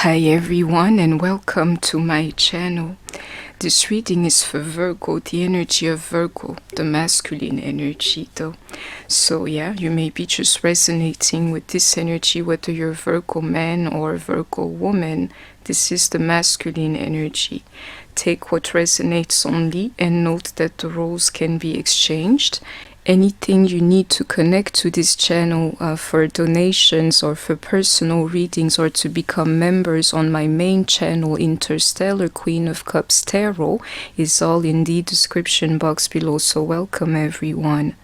Hi everyone and welcome to my channel. This reading is for Virgo, the energy of Virgo, the masculine energy though. So yeah, you may be just resonating with this energy whether you're a Virgo man or a Virgo woman. This is the masculine energy. Take what resonates only and note that the roles can be exchanged. Anything you need to connect to this channel for donations or for personal readings or to become members on my main channel Interstellar Queen of Cups Tarot is all in the description box below, so welcome everyone.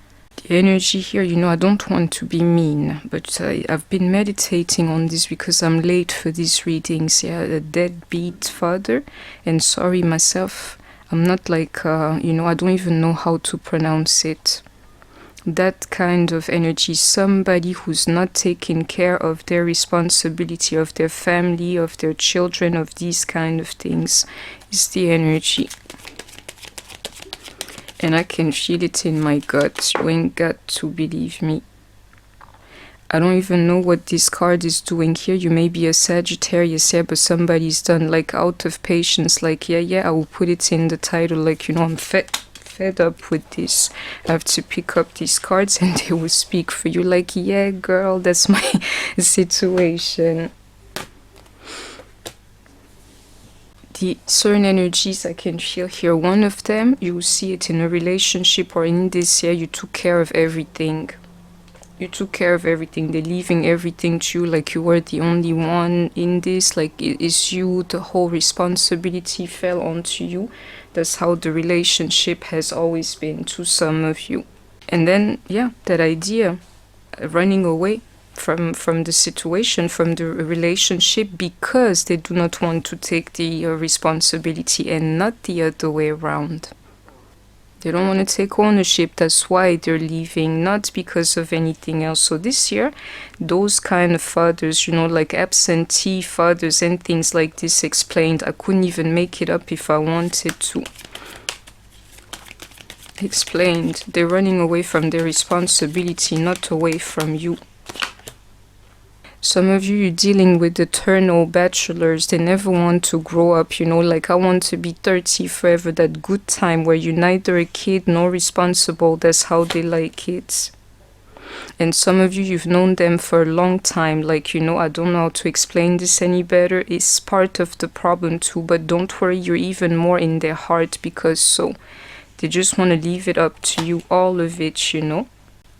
The energy here, I don't want to be mean, but I've been meditating on this because I'm late for these readings. Yeah, a deadbeat father, and sorry myself, I'm not like, I don't even know how to pronounce it. That kind of energy, somebody who's not taking care of their responsibility, of their family, of their children, of these kind of things, is the energy. And I can feel it in my gut. You ain't got to believe me. I don't even know what this card is doing here. You may be a Sagittarius, yeah, but somebody's done like out of patience, like yeah, I will put it in the title, like, I'm fed up with this. I have to pick up these cards and they will speak for you, like, yeah girl, that's my situation. The certain energies I can feel here, one of them, you will see it in a relationship or in this year, you took care of everything. You took care of everything. They're leaving everything to you, like you were the only one in this, like it is you, the whole responsibility fell onto you. That's how the relationship has always been to some of you. And then, yeah, that idea, running away from the situation, from the relationship, because they do not want to take the responsibility and not the other way around. They don't want to take ownership, that's why they're leaving, not because of anything else. So this year, those kind of fathers, like absentee fathers and things like this explained. I couldn't even make it up if I wanted to. Explained, they're running away from their responsibility, not away from you. Some of you, you're dealing with eternal bachelors. They never want to grow up, like I want to be 30 forever, that good time where you're neither a kid nor responsible. That's how they like it. And some of you, you've known them for a long time, like, I don't know how to explain this any better. It's part of the problem too, but don't worry, you're even more in their heart because they just want to leave it up to you, all of it,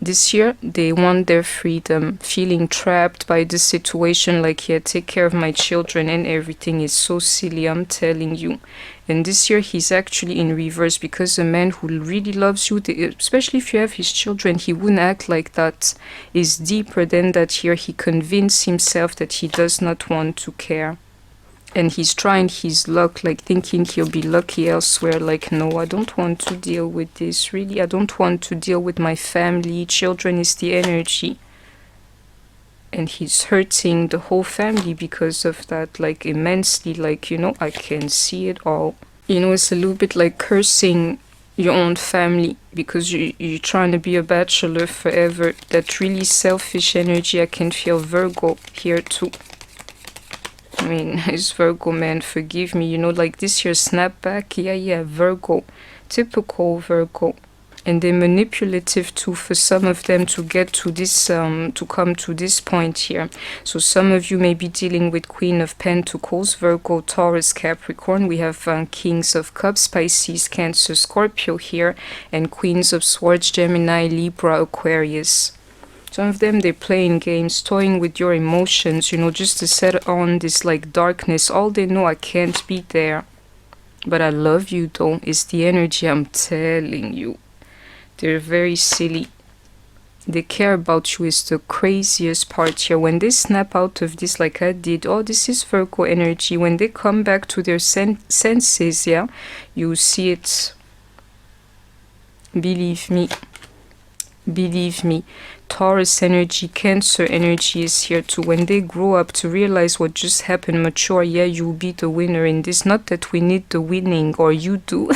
This year, they want their freedom, feeling trapped by the situation, like, yeah, take care of my children and everything is so silly, I'm telling you. And this year, he's actually in reverse, because a man who really loves you, especially if you have his children, he wouldn't act like that. Is deeper than that here. He convinced himself that he does not want to care. And he's trying his luck, like thinking he'll be lucky elsewhere. Like, no, I don't want to deal with this. Really, I don't want to deal with my family. Children is the energy. And he's hurting the whole family because of that, like immensely. Like, I can see it all. It's a little bit like cursing your own family because you're trying to be a bachelor forever. That really selfish energy, I can feel Virgo here too. I mean, it's Virgo, man, forgive me, like this year snapback, yeah, Virgo, typical Virgo. And they're manipulative too for some of them to get to this, to come to this point here. So some of you may be dealing with Queen of Pentacles, Virgo, Taurus, Capricorn. We have Kings of Cups, Pisces, Cancer, Scorpio here, and Queens of Swords, Gemini, Libra, Aquarius. Some of them, they're playing games, toying with your emotions, just to set on this like darkness. All they know, I can't be there. But I love you though, it's the energy, I'm telling you. They're very silly. They care about you is the craziest part here. When they snap out of this like I did, oh, this is Virgo energy. When they come back to their senses, yeah, you see it. Believe me. Taurus energy, Cancer energy is here too. When they grow up to realize what just happened, mature, yeah, you'll be the winner in this. Not that we need the winning, or you do,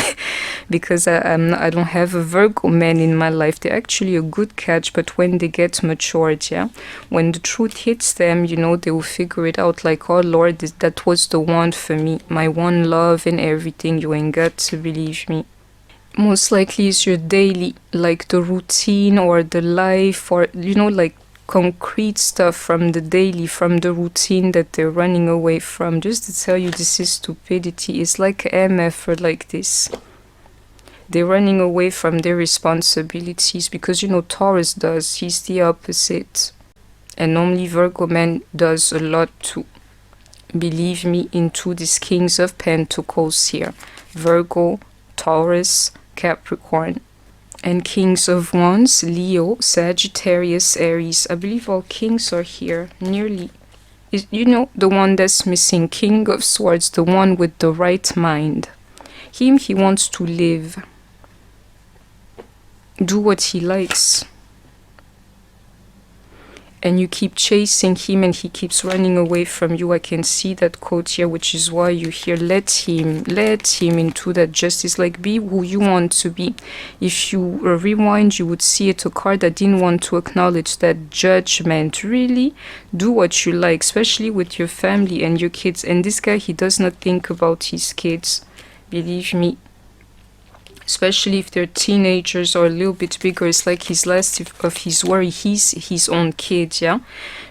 because I don't have a Virgo man in my life. They're actually a good catch, but when they get matured, yeah, when the truth hits them, you know, they will figure it out like, oh Lord, that was the one for me, my one love and everything. You ain't got to believe me. Most likely is your daily, like the routine or the life, or you know, like concrete stuff from the daily, from the routine that they're running away from. Just to tell you, this is stupidity. It's like MF or like this. They're running away from their responsibilities because, you know, Taurus does. He's the opposite. And normally Virgo man does a lot too. Believe me, into these Kings of Pentacles here. Virgo, Taurus, Capricorn. And Kings of Wands, Leo, Sagittarius, Aries. I believe all kings are here, nearly. You know, the one that's missing, King of Swords, the one with the right mind. Him, he wants to live. Do what he likes. And you keep chasing him and he keeps running away from you. I can see that quote here, which is why you hear, let him into that justice. Like, be who you want to be. If you rewind, you would see it, a card that didn't want to acknowledge that judgment. Really do what you like, especially with your family and your kids. And this guy, he does not think about his kids, believe me. Especially if they're teenagers or a little bit bigger. It's like his last of his worry, he's his own kid, yeah?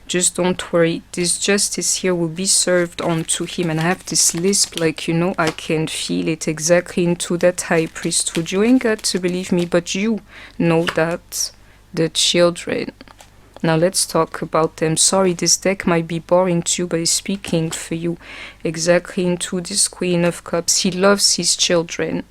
Just don't worry. This justice here will be served onto him. And I have this lisp, like, you know, I can feel it exactly into that high priesthood. You ain't got to believe me, but you know that. The children. Now let's talk about them. Sorry, this deck might be boring to you, but it's speaking for you. Exactly into this Queen of Cups. He loves his children.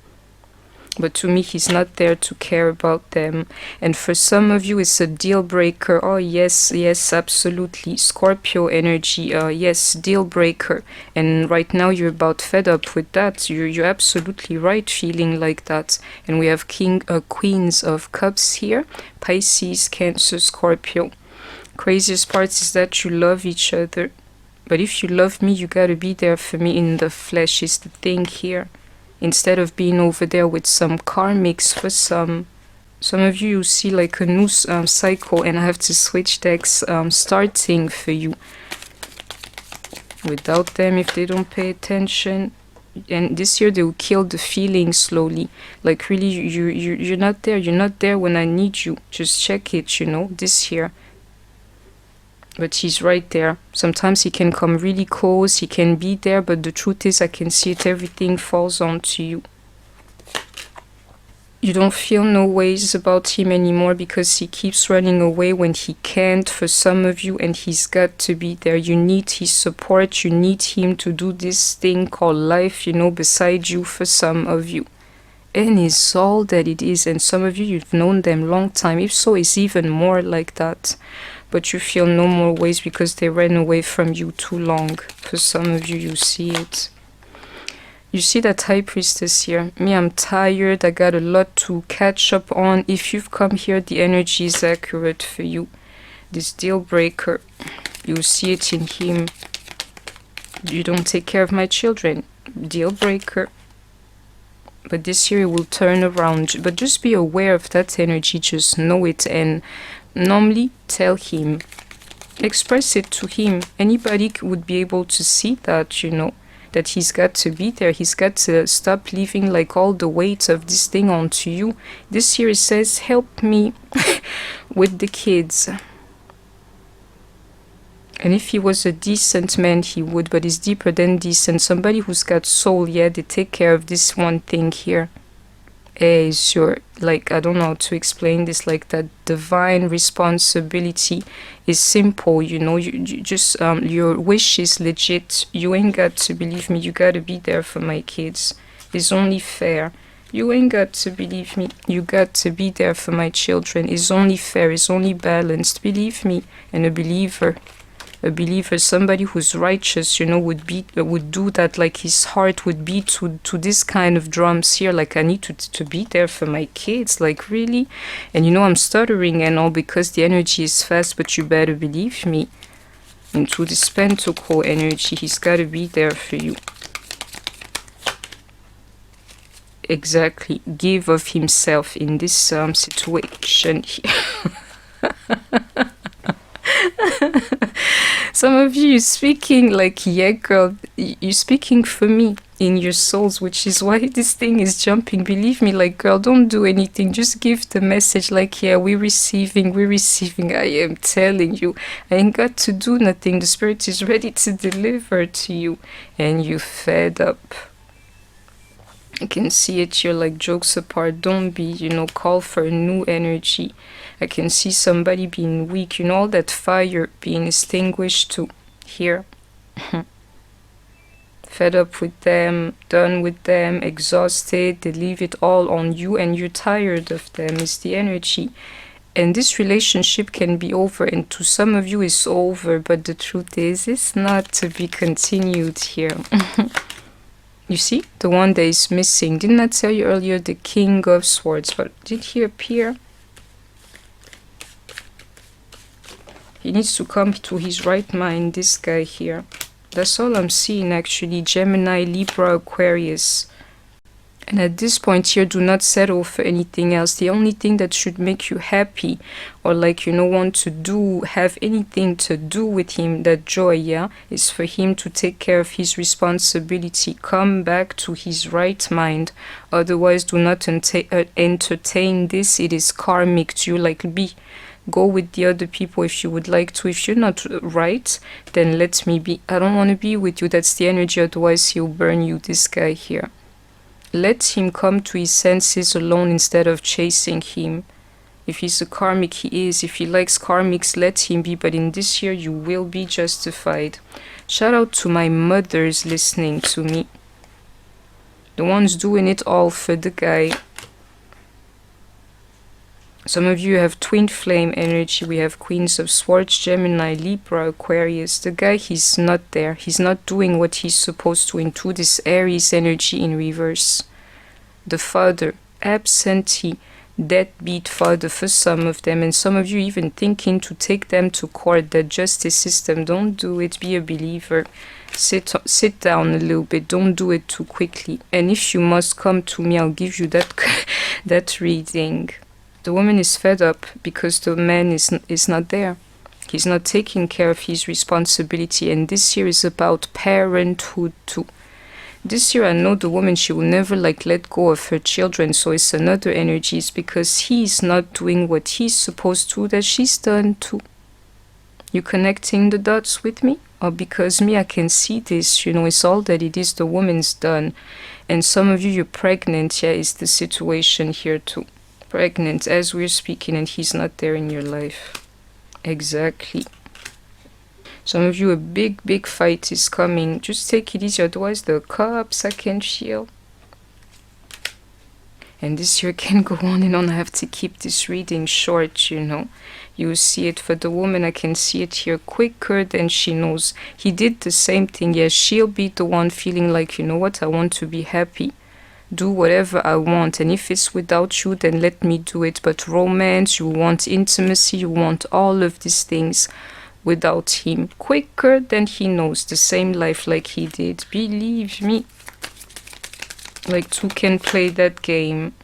But to me, he's not there to care about them. And for some of you, it's a deal breaker. Oh, yes, absolutely. Scorpio energy, yes, deal breaker. And right now, you're about fed up with that. You're absolutely right feeling like that. And we have Queens of Cups here. Pisces, Cancer, Scorpio. Craziest part is that you love each other. But if you love me, you gotta be there for me in the flesh is the thing here. Instead of being over there with some karmics for some of you, you see like a new cycle, and I have to switch decks starting for you. Without them, if they don't pay attention, and this year they will kill the feeling slowly. Like really, you're not there. You're not there when I need you. Just check it, you know, this year. But he's right there. Sometimes he can come really close, he can be there, but the truth is I can see it, everything falls onto you. You don't feel no ways about him anymore because he keeps running away when he can't for some of you, and he's got to be there. You need his support, you need him to do this thing called life, you know, beside you for some of you. And it's all that it is, and some of you, you've known them long time. If so, it's even more like that. But you feel no more ways because they ran away from you too long. For some of you, you see it. You see that High Priestess here. Me, I'm tired. I got a lot to catch up on. If you've come here, the energy is accurate for you. This deal breaker, you see it in him. You don't take care of my children. Deal breaker. But this year it will turn around. But just be aware of that energy. Just know it, and normally tell him, express it to him. Anybody would be able to see that, you know, that he's got to be there. He's got to stop leaving like all the weight of this thing onto you. This year it says, help me with the kids. And if he was a decent man, he would, but he's deeper than decent. Somebody who's got soul, yeah, they take care of this one thing here. Sure, like, I don't know how to explain this, like that divine responsibility is simple, you know, you just, your wish is legit. You ain't got to believe me, you gotta be there for my kids. It's only fair. You ain't got to believe me, you got to be there for my children. It's only fair, it's only balanced, believe me, and a believer. A believer, somebody who's righteous, you know, would do that. Like his heart would beat to this kind of drums here. Like I need to be there for my kids. Like really, and you know I'm stuttering and all because the energy is fast. But you better believe me. Into this pentacle energy, he's got to be there for you. Exactly, give of himself in this situation here. Some of you speaking like, yeah girl, you're speaking for me in your souls, which is why this thing is jumping. Believe me, like girl, don't do anything, just give the message like, yeah, we're receiving. I am telling you, I ain't got to do nothing. The spirit is ready to deliver to you, and you fed up. I can see it here, like jokes apart, don't be, you know, call for a new energy. I can see somebody being weak, you know, all that fire being extinguished too. Here. Fed up with them, done with them, exhausted, they leave it all on you and you're tired of them is the energy. And this relationship can be over, and to some of you it's over, but the truth is it's not to be continued here. You see, the one that is missing. Didn't I tell you earlier the King of Swords? But did he appear? He needs to come to his right mind, this guy here. That's all I'm seeing actually. Gemini, Libra, Aquarius. And at this point here, do not settle for anything else. The only thing that should make you happy, or like, you know, want to do, have anything to do with him, that joy, yeah, is for him to take care of his responsibility. Come back to his right mind. Otherwise, do not entertain this. It is karmic to you, like go with the other people if you would like to. If you're not right, then let me be. I don't want to be with you. That's the energy. Otherwise, he'll burn you, this guy here. Let him come to his senses alone instead of chasing him. If he's a karmic, he is. If he likes karmics, let him be. But in this year, you will be justified. Shout out to my mothers listening to me. The ones doing it all for the guy. Some of you have twin flame energy. We have Queens of Swords, Gemini, Libra, Aquarius. The guy, he's not there. He's not doing what he's supposed to into this Aries energy in reverse. The father, absentee, deadbeat father for some of them. And some of you even thinking to take them to court, the justice system. Don't do it. Be a believer. Sit down a little bit. Don't do it too quickly. And if you must come to me, I'll give you that reading. The woman is fed up because the man is not there. He's not taking care of his responsibility. And this year is about parenthood too. This year I know the woman, she will never like let go of her children. So it's another energy. It's because he's not doing what he's supposed to that she's done too. You connecting the dots with me? Or because me, I can see this, you know, it's all that it is the woman's done. And some of you, you're pregnant. Yeah, is the situation here too. Pregnant as we're speaking, and he's not there in your life. Exactly. Some of you, a big fight is coming. Just take it easy, otherwise the cups I can feel. And this year can go on and on. I have to keep this reading short, you know. You see it for the woman. I can see it here quicker than she knows. He did the same thing. Yes, she'll be the one feeling like, you know what, I want to be happy. Do whatever I want, and if it's without you, then let me do it. But romance, you want intimacy, you want all of these things without him. Quicker than he knows. The same life like he did. Believe me. Like two can play that game.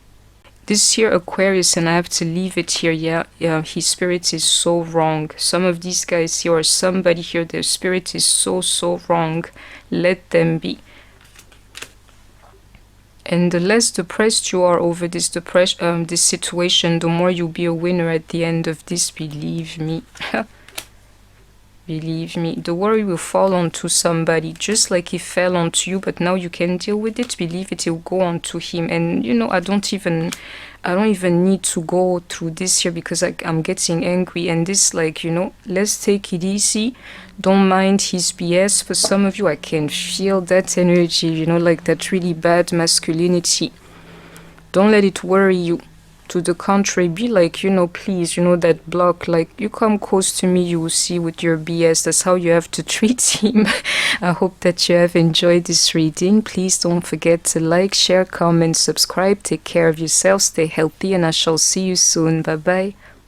This year Aquarius, and I have to leave it here. Yeah, his spirit is so wrong. Some of these guys here, or somebody here, their spirit is so wrong. Let them be. And the less depressed you are over this this situation, the more you'll be a winner at the end of this. Believe me. Believe me. The worry will fall onto somebody, just like it fell onto you, but now you can deal with it. Believe it, it will go on to him. And you know, I don't even need to go through this here because I'm getting angry. And this, like, you know, let's take it easy. Don't mind his BS. For some of you, I can feel that energy, you know, like that really bad masculinity. Don't let it worry you. To the contrary, be like, please, that block, like, you come close to me, you will see with your BS. That's how you have to treat him. I hope that you have enjoyed this reading. Please don't forget to like, share, comment, subscribe. Take care of yourself, stay healthy, and I shall see you soon. Bye bye.